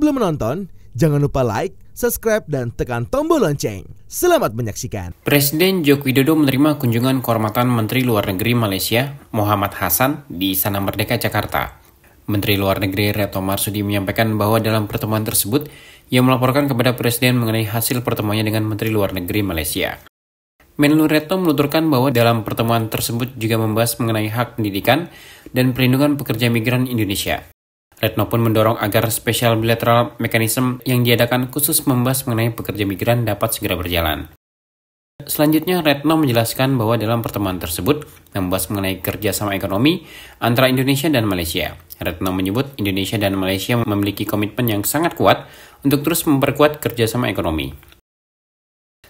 Sebelum menonton, jangan lupa like, subscribe, dan tekan tombol lonceng. Selamat menyaksikan. Presiden Joko Widodo menerima kunjungan kehormatan Menteri Luar Negeri Malaysia, Muhammad Hassan, di Istana Merdeka, Jakarta. Menteri Luar Negeri Retno Marsudi menyampaikan bahwa dalam pertemuan tersebut, ia melaporkan kepada Presiden mengenai hasil pertemuannya dengan Menteri Luar Negeri Malaysia. Menlu Retno menuturkan bahwa dalam pertemuan tersebut juga membahas mengenai hak pendidikan dan perlindungan pekerja migran Indonesia. Retno pun mendorong agar Special Bilateral Mechanism yang diadakan khusus membahas mengenai pekerja migran dapat segera berjalan. Selanjutnya, Retno menjelaskan bahwa dalam pertemuan tersebut membahas mengenai kerjasama ekonomi antara Indonesia dan Malaysia. Retno menyebut Indonesia dan Malaysia memiliki komitmen yang sangat kuat untuk terus memperkuat kerjasama ekonomi.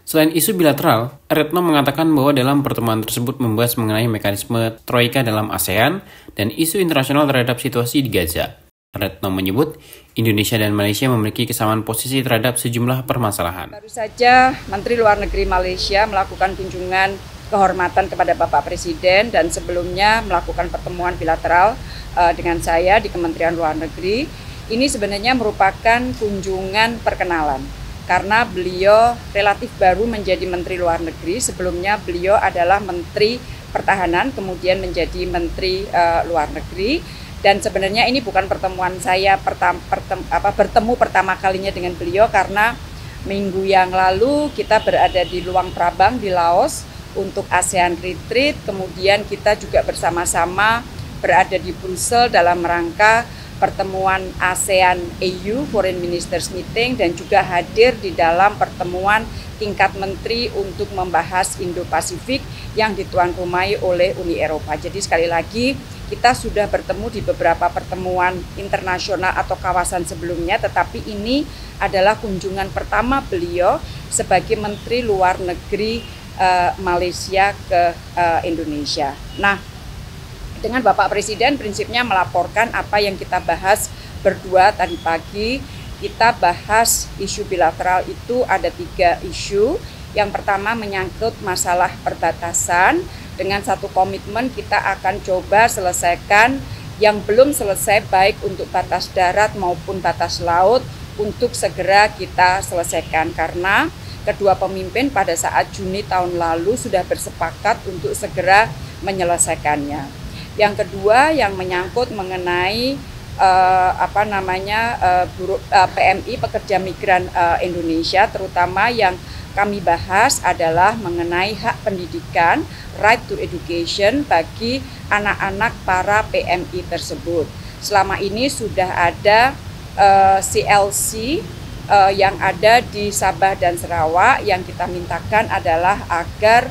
Selain isu bilateral, Retno mengatakan bahwa dalam pertemuan tersebut membahas mengenai mekanisme Troika dalam ASEAN dan isu internasional terhadap situasi di Gaza. Retno menyebut Indonesia dan Malaysia memiliki kesamaan posisi terhadap sejumlah permasalahan. Baru saja Menteri Luar Negeri Malaysia melakukan kunjungan kehormatan kepada Bapak Presiden dan sebelumnya melakukan pertemuan bilateral dengan saya di Kementerian Luar Negeri. Ini sebenarnya merupakan kunjungan perkenalan karena beliau relatif baru menjadi Menteri Luar Negeri. Sebelumnya beliau adalah Menteri Pertahanan, kemudian menjadi Menteri Luar Negeri. Dan sebenarnya ini bukan pertemuan saya bertemu pertama kalinya dengan beliau karena minggu yang lalu kita berada di Luang Prabang di Laos untuk ASEAN Retreat. Kemudian kita juga bersama-sama berada di Brussels dalam rangka pertemuan ASEAN EU Foreign Ministers Meeting dan juga hadir di dalam pertemuan tingkat menteri untuk membahas Indo-Pasifik yang dituan rumahi oleh Uni Eropa. Jadi sekali lagi kita sudah bertemu di beberapa pertemuan internasional atau kawasan sebelumnya, tetapi ini adalah kunjungan pertama beliau sebagai Menteri Luar Negeri Malaysia ke Indonesia. Nah, dengan Bapak Presiden prinsipnya melaporkan apa yang kita bahas berdua tadi pagi. Kita bahas isu bilateral itu ada 3 isu. Yang pertama menyangkut masalah perbatasan. Dengan satu komitmen kita akan coba selesaikan yang belum selesai baik untuk batas darat maupun batas laut untuk segera kita selesaikan karena kedua pemimpin pada saat Juni tahun lalu sudah bersepakat untuk segera menyelesaikannya. Yang kedua yang menyangkut mengenai PMI pekerja migran Indonesia, terutama yang kami bahas adalah mengenai hak pendidikan, right to education bagi anak-anak para PMI tersebut. Selama ini sudah ada CLC yang ada di Sabah dan Sarawak. Yang kita mintakan adalah agar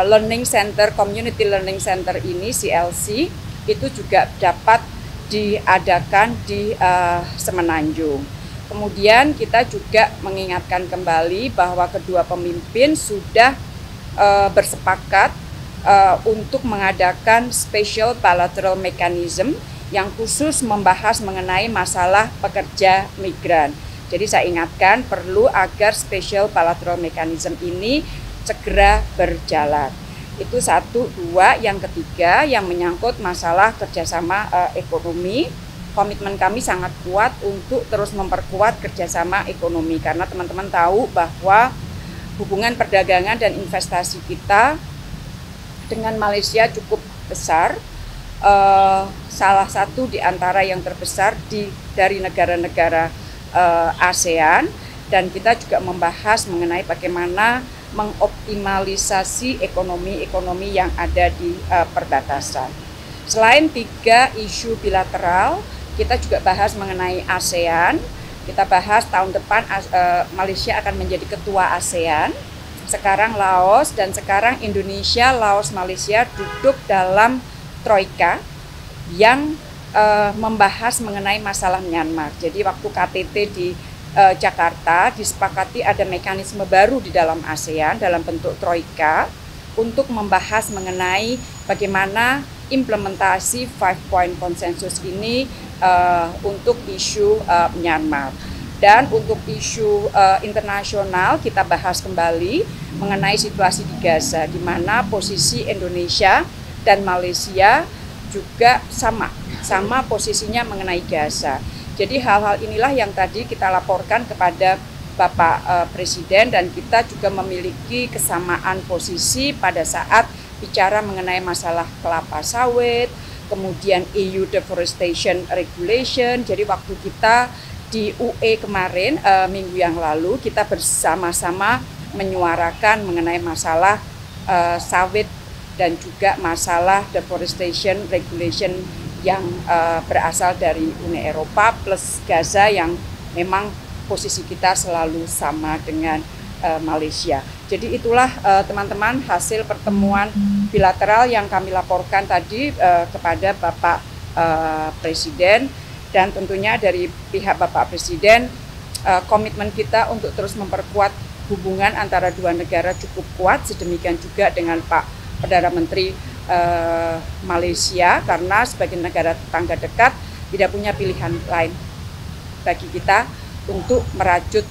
Learning Center, Community Learning Center ini CLC itu juga dapat diadakan di Semenanjung. Kemudian kita juga mengingatkan kembali bahwa kedua pemimpin sudah bersepakat untuk mengadakan Special Bilateral Mechanism yang khusus membahas mengenai masalah pekerja migran. Jadi saya ingatkan perlu agar Special Bilateral Mechanism ini segera berjalan. Itu 1, 2. Yang ketiga yang menyangkut masalah kerjasama ekonomi. Komitmen kami sangat kuat untuk terus memperkuat kerjasama ekonomi karena teman-teman tahu bahwa hubungan perdagangan dan investasi kita dengan Malaysia cukup besar, salah satu di antara yang terbesar dari negara-negara ASEAN, dan kita juga membahas mengenai bagaimana mengoptimalisasi ekonomi yang ada di perbatasan. Selain 3 isu bilateral, kita juga bahas mengenai ASEAN. Kita bahas tahun depan Malaysia akan menjadi ketua ASEAN. Sekarang Laos dan sekarang Indonesia, Laos, Malaysia duduk dalam Troika yang membahas mengenai masalah Myanmar. Jadi waktu KTT di Jakarta disepakati ada mekanisme baru di dalam ASEAN dalam bentuk Troika untuk membahas mengenai bagaimana implementasi 5-point konsensus ini untuk isu Myanmar. Dan untuk isu internasional kita bahas kembali mengenai situasi di Gaza, di mana posisi Indonesia dan Malaysia juga sama posisinya mengenai Gaza. Jadi hal-hal inilah yang tadi kita laporkan kepada Bapak Presiden, dan kita juga memiliki kesamaan posisi pada saat bicara mengenai masalah kelapa sawit, kemudian EU Deforestation Regulation. Jadi waktu kita di UE kemarin, minggu yang lalu, kita bersama-sama menyuarakan mengenai masalah sawit dan juga masalah deforestation regulation yang berasal dari Uni Eropa plus Gaza, yang memang posisi kita selalu sama dengan Malaysia. Jadi itulah teman-teman hasil pertemuan bilateral yang kami laporkan tadi kepada Bapak Presiden, dan tentunya dari pihak Bapak Presiden komitmen kita untuk terus memperkuat hubungan antara dua negara cukup kuat, sedemikian juga dengan Pak Perdana Menteri Malaysia, karena sebagai negara tetangga dekat tidak punya pilihan lain bagi kita untuk merajut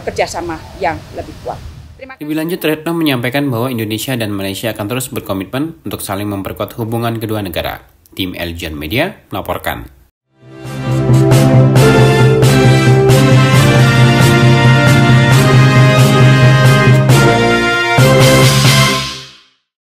kerjasama yang lebih kuat. Lebih lanjut, Retno menyampaikan bahwa Indonesia dan Malaysia akan terus berkomitmen untuk saling memperkuat hubungan kedua negara. Tim Eljon Media melaporkan.